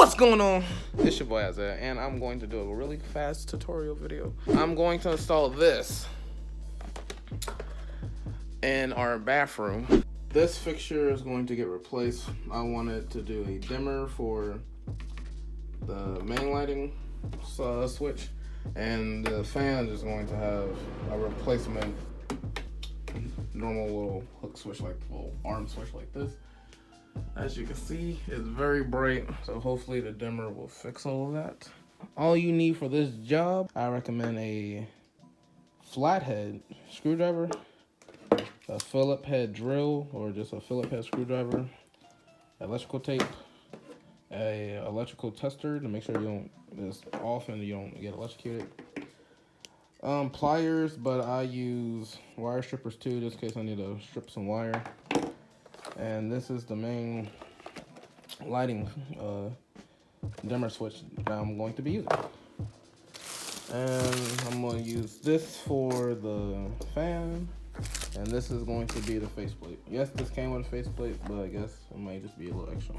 What's going on? It's your boy Isaiah, and I'm going to do a really fast tutorial video. I'm going to install this in our bathroom. This fixture is going to get replaced. I wanted to do a dimmer for the main lighting switch, and the fan is going to have a replacement normal little hook switch, like little arm switch like this. As you can see, it's very bright, so hopefully the dimmer will fix all of that. All you need for this job, I recommend a flathead screwdriver, a Phillips head drill, or just a Phillips head screwdriver, electrical tape, a electrical tester to make sure you don't, it's off and you don't get electrocuted. Pliers, but I use wire strippers too, just in case I need to strip some wire. And this is the main lighting dimmer switch that I'm going to be using. And I'm going to use this for the fan, and this is going to be the faceplate. Yes, this came with a faceplate, but I guess it might just be a little extra.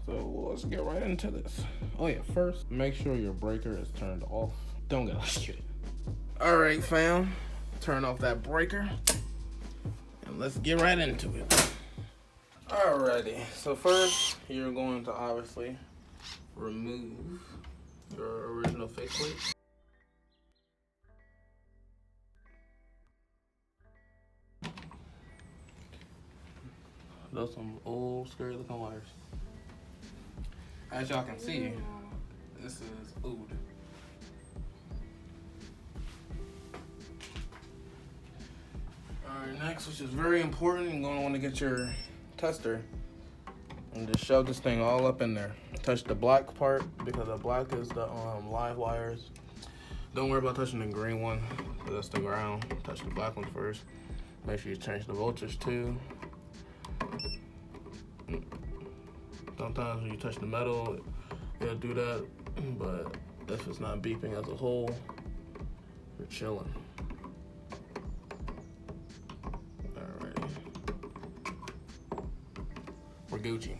So let's get right into this. Oh yeah, first, make sure your breaker is turned off. Don't get electrocuted. All right, fam, turn off that breaker, and let's get right into it. Alrighty, so first you're going to obviously remove your original faceplate. Those some old scary looking wires. As y'all can see, this is oud. Alright, next, which is very important, you're going to want to get your tester and just shove this thing all up in there. Touch the black part, because the black is the live wires. Don't worry about touching the green one, because that's the ground. Touch the black one first. Make sure you change the voltage too. Sometimes when you touch the metal, it'll do that, but if it's not beeping as a whole, you're chilling. We're Gucci.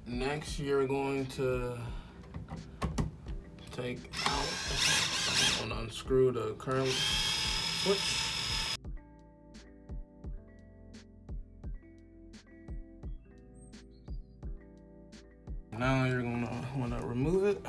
Next, you're going to take out and unscrew the current switch. Now you're going to want to remove it.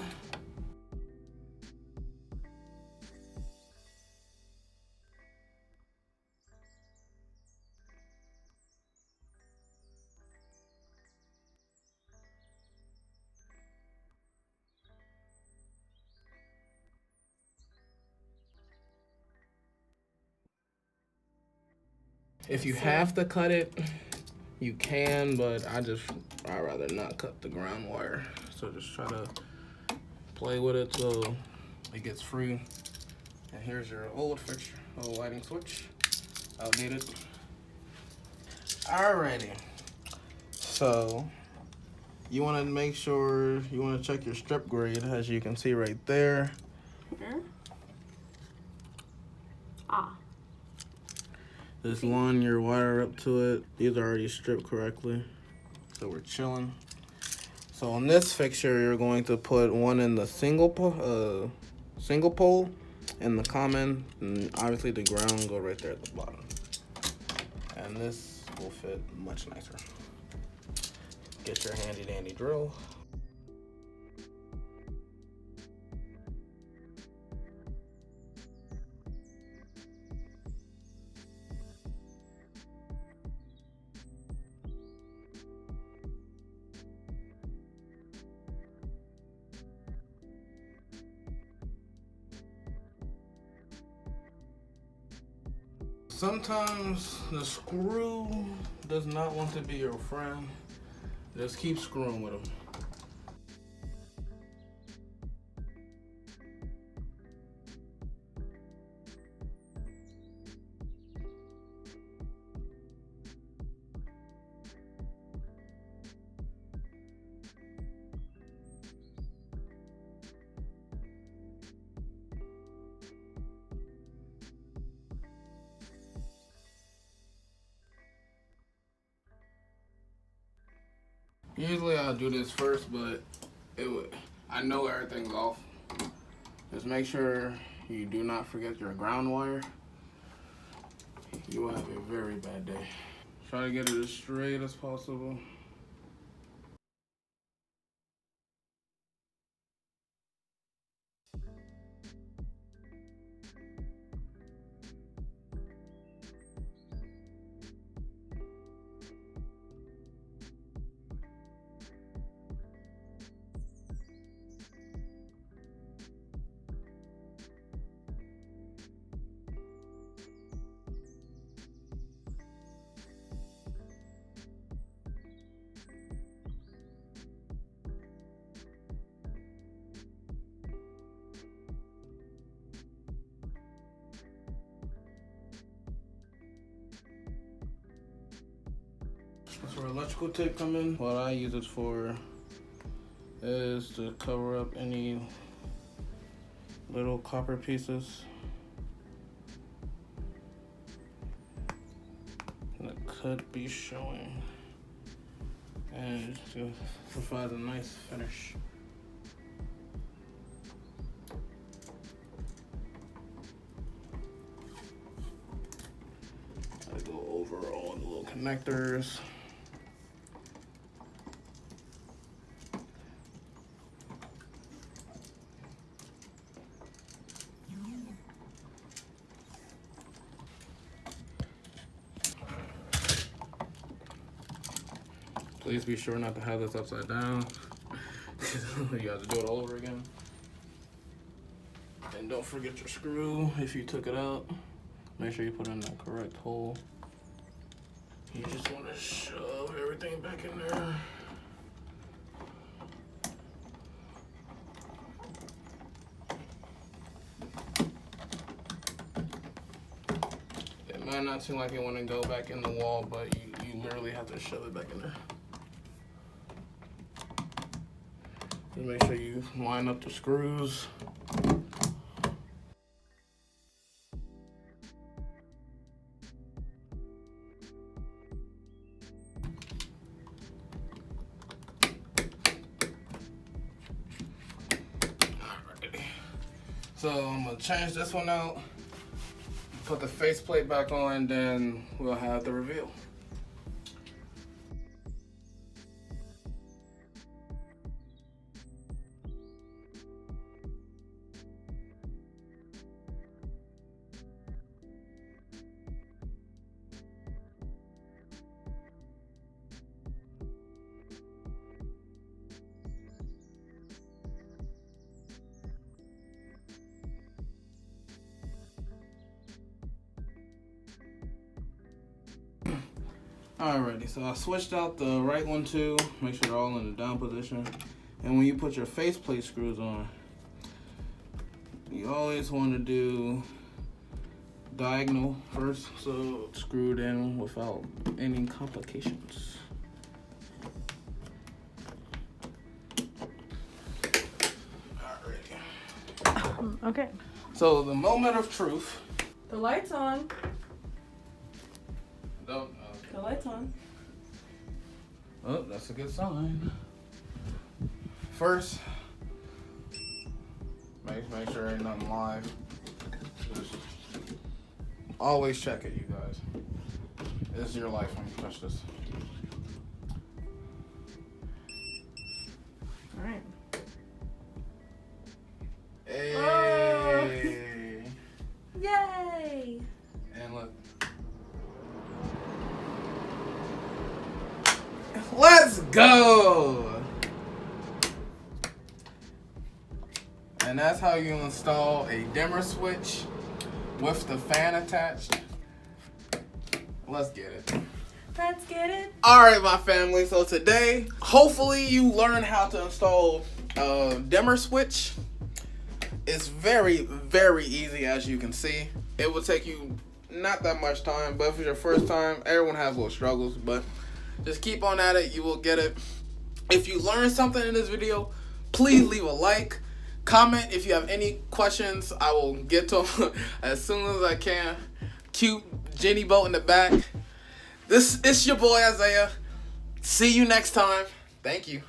If you have to cut it, you can, but I'd rather not cut the ground wire. So just try to play with it till it gets free. And here's your old fixture, old lighting switch, outdated. Alrighty, so you want to make sure, you want to check your strip grade, as you can see right there. Just line your wire up to it. These are already stripped correctly, so we're chilling. So on this fixture, you're going to put one in the single pole, in the common, and obviously the ground go right there at the bottom. And this will fit much nicer. Get your handy dandy drill. Sometimes the screw does not want to be your friend. Just keep screwing with them. Usually I'll do this first, but I know everything's off. Just make sure you do not forget your ground wire. You will have a very bad day. Try to get it as straight as possible. That's where electrical tape come in. What I use it for is to cover up any little copper pieces that could be showing, and to provide a nice finish. I go over all the little connectors. Please be sure not to have this upside down. You have to do it all over again. And don't forget your screw if you took it out. Make sure you put it in the correct hole. You just want to shove everything back in there. It might not seem like it want to go back in the wall, but you literally have to shove it back in there. Just make sure you line up the screws. Alrighty. So I'm gonna change this one out, put the faceplate back on, then we'll have the reveal. Alrighty, so I switched out the right one too. Make sure they're all in the down position. And when you put your faceplate screws on, you always want to do diagonal first, so it's screwed in without any complications. Alrighty. Okay. So the moment of truth. The light's on. Don't. The light's on. Oh, that's a good sign. First, make sure ain't nothing live. Just always check it, you guys. This is your life when you touch this. All right. Hey. Oh. Yay! And look. Let's go! And that's how you install a dimmer switch with the fan attached. Let's get it. Let's get it. Alright, my family. So today, hopefully you learn how to install a dimmer switch. It's very, very easy, as you can see. It will take you not that much time, but if it's your first time, everyone has little struggles, but just keep on at it. You will get it. If you learned something in this video, please leave a like. Comment if you have any questions. I will get to them as soon as I can. Cute Jenny boat in the back. This is your boy Isaiah. See you next time. Thank you.